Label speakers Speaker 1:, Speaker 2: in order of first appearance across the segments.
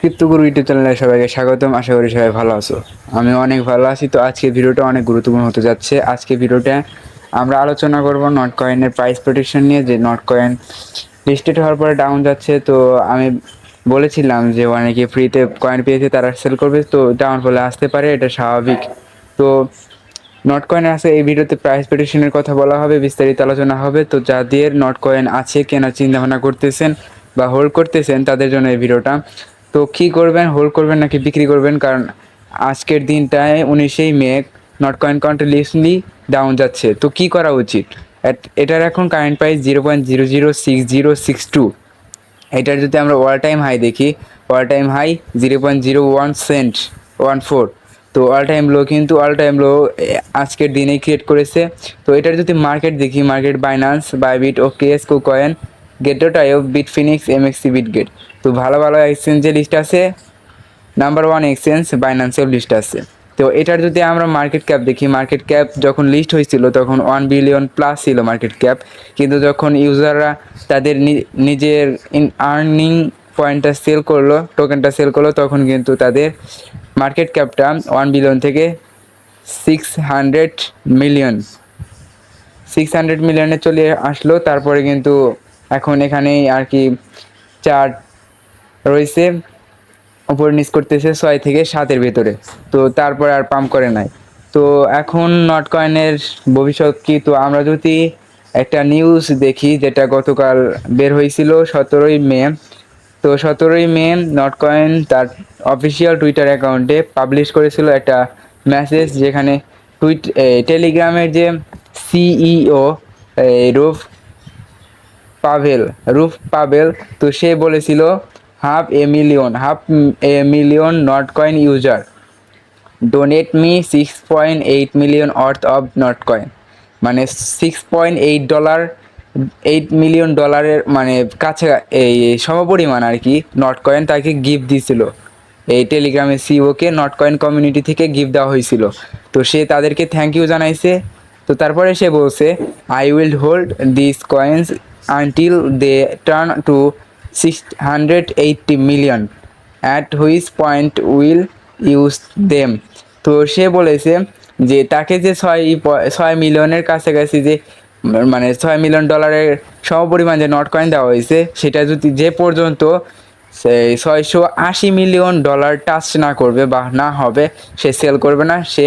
Speaker 1: ক্রিপ্টোগুরু YouTube চ্যানেলে সবাইকে স্বাগতম। আশা করি সবাই ভালো আছো। আমি অনেক ভালো আছি। তো আজকে ভিডিওটা অনেক গুরুত্বপূর্ণ হতে যাচ্ছে। আজকে ভিডিওটা আমরা আলোচনা করব নট কয়েনের প্রাইস প্রোটেকশন নিয়ে, যে নট কয়েন লিস্টেড হওয়ার পরে ডাউন যাচ্ছে। তো আমি বলেছিলাম যে অনেকে ফ্রিতে কয়েন পেয়েছে তারা সেল করবে, তো ডাউন ফলে আসতে পারে, এটা স্বাভাবিক। তো নট কয়েন আছে, এই ভিডিওতে প্রাইস প্রেডিকশনের কথা বলা হবে, বিস্তারিত আলোচনা হবে। তো যাদের নট কয়েন আছে, কেনার চিন্তা ভাবনা করতেছেন বা হোল্ড করতেছেন, তাদের জন্য এই ভিডিওটা। তো কী করবেন, হোল্ড করবেন নাকি বিক্রি করবেন? কারণ আজকের দিনটায় 19 may not coin continuously down যাচ্ছে। তো কি করা উচিত? এটার এখন কারেন্ট প্রাইস 0.006062। এটার যদি আমরা অল টাইম হাই দেখি, অল টাইম হাই 0.01 সেন্ট 14। তো অল টাইম লো, কিন্তু অল টাইম লো আজকের দিনেই ক্রিয়েট করেছে। তো এটার যদি মার্কেট দেখি, market Binance, Bybit, OKX, KuCoin, Gate io, Bitfinex, MEXC, Bitget. তো ভালো ভালো এক্সচেঞ্জের লিস্ট আছে। নাম্বার 1 এক্সচেঞ্জ বাইন্যান্সের লিস্ট আছে। তো এটার যদি আমরা মার্কেট ক্যাপ দেখি, মার্কেট ক্যাপ যখন লিস্ট হয়েছিল তখন 1 বিলিয়ন প্লাস ছিল মার্কেট ক্যাপ। কিন্তু যখন ইউজাররা তাদের নিজের আর্নিং পয়েন্টটা সেল করলো, টোকেনটা সেল করলো, তখন কিন্তু তাদের মার্কেট ক্যাপটা 1 বিলিয়ন থেকে 600 মিলিয়ন 600 মিলিয়নে চলে আসলো। তারপরে কিন্তু এখন এখানেই আর কি চার্ট রয়েছে, উপর নিচ করতেছে 6 থেকে 7-এর ভেতরে। তো তারপর আর পাম্প করে নাই। তো এখন নট কয়েনের ভবিষ্যৎ কি? তো আমরা যদি একটা নিউজ দেখি, যেটা গতকাল বের হয়েছিল 17ই মে। তো 17ই মে নট কয়েন তার অফিসিয়াল টুইটার অ্যাকাউন্টে পাবলিশ করেছিল একটা মেসেজ, যেখানে টেলিগ্রামের যে সিইও রুফ রুফ পাবেল, তো সে বলেছিল half a million not coin user donate me 6.8 million অর্থ অফ নট কয়েন। মানে $6.8, $8 মিলিয়ন মানে কাছে এই সমপরিমাণ আর কি নট কয়েন তাকে গিফট দিয়েছিল। এই টেলিগ্রামের সিইওকে নট কয়েন কমিউনিটি থেকে গিফট দেওয়া হয়েছিল। তো সে তাদেরকে থ্যাংক ইউ জানাইছে। তো তারপরে সে বলছে, I will hold this coins until they turn to 680 million, at which point will use them. তো সে বলেছে যে তাকে যে 6 মিলিয়নের কাছাকাছি যে মানে $6 মিলিয়ন সমপরিমাণ যে নট কয়েন দেওয়া হয়েছে, সেটা যদি যে পর্যন্ত সেই $680 মিলিয়ন টাচ না করবে বা না হবে, সে সেল করবে না, সে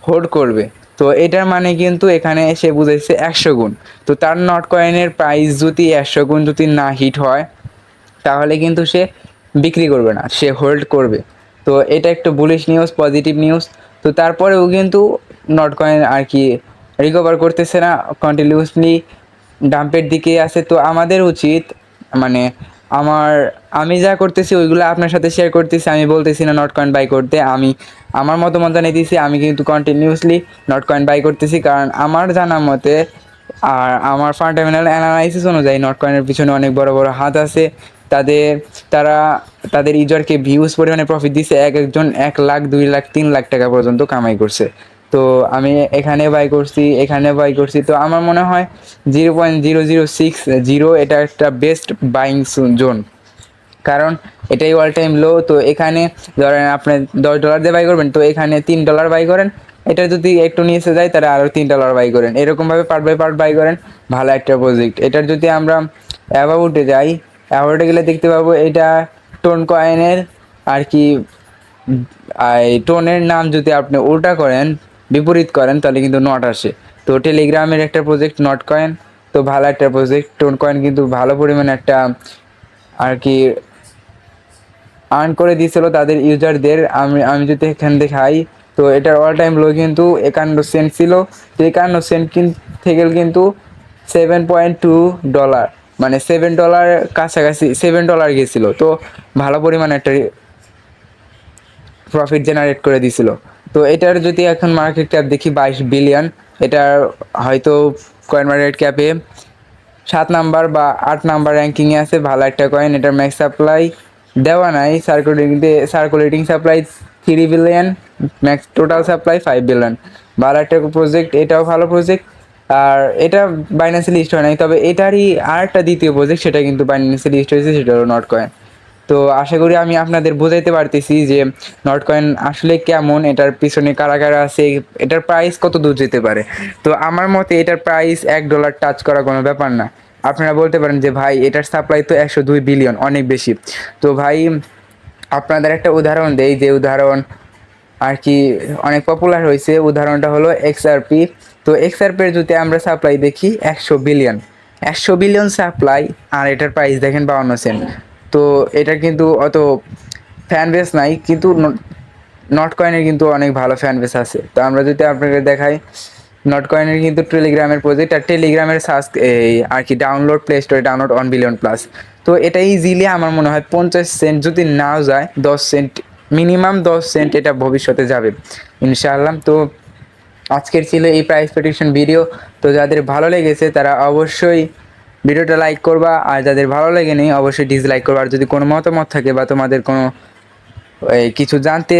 Speaker 1: হোল্ড করবে। তো এটার মানে কিন্তু এখানে সে বুঝেছে 100 গুণ। তো তার নট কয়েনের প্রাইস যদি 100 গুণ যদি না হিট হয়, তাহলে কিন্তু সে বিক্রি করবে না, সে হোল্ড করবে। তো এটা একটু বুলিশ নিউজ, পজিটিভ নিউজ। তো তারপরেও কিন্তু নট কয়েন আর কি রিকভার করতেছে না, কন্টিনিউসলি ডাম্পের দিকে আছে। তো আমাদের উচিত, মানে আমি যা করতেছি ওইগুলো আপনার সাথে শেয়ার করতেছি। আমি বলতেছি না নট কয়েন বাই করতে, আমি আমার মতামত জানিয়েছি। আমি কিন্তু কন্টিনিউসলি নট কয়েন বাই করতেছি, কারণ আমার জানা মতে আর আমার ফান্ডামেন্টাল অ্যানালাইসিস অনুযায়ী নট কয়েনের পিছনে অনেক বড় বড় হাত আছে। তাদের তারা তাদের ইউজারকে ভিউজ পরিমাণে প্রফিট দিচ্ছে, একজন 1 লাখ, 2 লাখ, 3 লাখ টাকা পর্যন্ত কামাই করছে। তো আমি এখানে বাই করছি, এখানে বাই করছি। তো আমার মনে হয় 0.0060 এটা একটা বেস্ট বাইং জোন, কারণ এটাই অল টাইম লো। তো এখানে ধরেন আপনি $10 দিয়ে বাই করবেন, তো এখানে $3 বাই করেন। এটা যদি একটু নিচে যায়, তারা আরও $3 বাই করেন। এরকমভাবে পার্ট বাই পার্ট বাই করেন। ভালো একটা প্রজেক্ট। এটার যদি আমরা অ্যাবাউটে যাই, অ্যাবাউটে গেলে দেখতে পাবো এটা টোন কয়েনের আর কি এই টোনের নাম যদি আপনি উল্টা করেন, বিপরীত করেন, তাহলে কিন্তু নট আসে। তো টেলিগ্রামের একটা প্রজেক্ট নট কয়েন, তো ভালো একটা প্রজেক্ট। টোন কয়েন কিন্তু ভালো পরিমাণে একটা আর কি আর্ন করে দিয়েছিল তাদের ইউজারদের। আমি যদি এখান দেখাই, তো এটার অল টাইম লো কিন্তু 51 সেন্ট ছিল। তো 51 সেন্ট থেকে কিন্তু $7.2, মানে $7 কাছাকাছি $7 গেছিলো। তো ভালো পরিমাণে একটা প্রফিট জেনারেট করে দিছিল। তো এটার যদি এখন মার্কেট ক্যাপ দেখি 22 বিলিয়ন, এটার হয়তো কয়েন মার্কেট ক্যাপে 7 নাম্বার বা 8 নাম্বার র্যাঙ্কিংয়ে আছে। ভালো একটা কয়েন। এটার ম্যাক্স সাপ্লাই দেওয়া নাই, circulating supply 3 billion, max total supply 5 billion. ভালো একটা প্রজেক্ট, এটাও ভালো প্রজেক্ট। আর এটা বাইন্যান্সে লিস্ট হয় নাই, তবে এটারই আর একটা দ্বিতীয় প্রজেক্ট, সেটা কিন্তু বাইন্যান্সে লিস্ট হয়েছে, সেটা হলো নট কয়েন। তো আশা করি আমি আপনাদের বোঝাইতে পারতেছি যে নট কয়েন আসলে কেমন, এটার পিছনে কারা কারা আছে, এটার প্রাইস কত দূর যেতে পারে। তো আমার মতে এটার প্রাইস $1 টাচ করা কোনো ব্যাপার না। আপনারা বলতে পারেন যে ভাই এটার সাপ্লাই তো 102 বিলিয়ন, অনেক বেশি। তো ভাই আপনাদের একটা উদাহরণ দেই, যে উদাহরণ আর কি অনেক পপুলার হয়েছে, উদাহরণটা হলো XRP। তো XRPর যদি আমরা সাপ্লাই দেখি 100 বিলিয়ন, 100 বিলিয়ন সাপ্লাই, আর এটার প্রাইস দেখেন 52 সেন্ট। তো এটা কিন্তু অত ফ্যান বেস নাই, কিন্তু নট কয়েনের কিন্তু অনেক ভালো ফ্যান বেস আছে। তো আমরা যদি আপনাকে দেখাই, নট কয়েনের কিন্তু টেলিগ্রামের প্রজেক্ট, আর টেলিগ্রামের এই আর কি ডাউনলোড, প্লে স্টোরে ডাউনলোড 1 বিলিয়ন প্লাস। তো এটা ইজিলি আমার মনে হয় 50 সেন্ট যদি নাও যায়, 10 সেন্ট, মিনিমাম 10 সেন্ট এটা ভবিষ্যতে যাবে ইনশাআল্লাহ। তো আজকের ছিল এই প্রাইস প্রেডিকশন ভিডিও। তো যাদের ভালো লেগেছে তারা অবশ্যই ভিডিওটা লাইক করবা, আর যাদের ভালো লাগেনি অবশ্যই ডিসলাইক করবা। আর যদি কোনো মতামত থাকে বা তোমাদের কোনো কিছু জানতে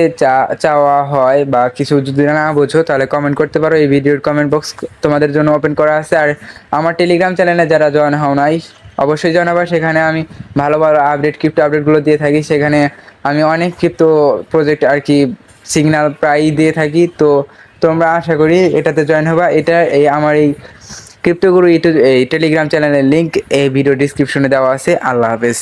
Speaker 1: চাওয়া হয় বা কিছু যদি না বোঝো, তাহলে কমেন্ট করতে পারো। এই ভিডিওর কমেন্ট বক্স তোমাদের জন্য ওপেন করা আছে। আর আমার টেলিগ্রাম চ্যানেলে যারা জয়েন হও নাই, অবশ্যই জয়েন হবা। সেখানে আমি ভালো ভালো ক্রিপ্টো আপডেটগুলো দিয়ে থাকি। সেখানে আমি অনেক ক্রিপ্টো প্রজেক্ট আর কি সিগন্যাল প্রায়ই দিয়ে থাকি। তো তোমরা আশা করি এটাতে জয়েন হবা। এটা আমার এই ক্রিপ্টো গুরু এই টেলিগ্রাম চ্যানেলের লিঙ্ক এই ভিডিও ডিসক্রিপশনে দেওয়া আছে। আল্লাহ হাফেজ।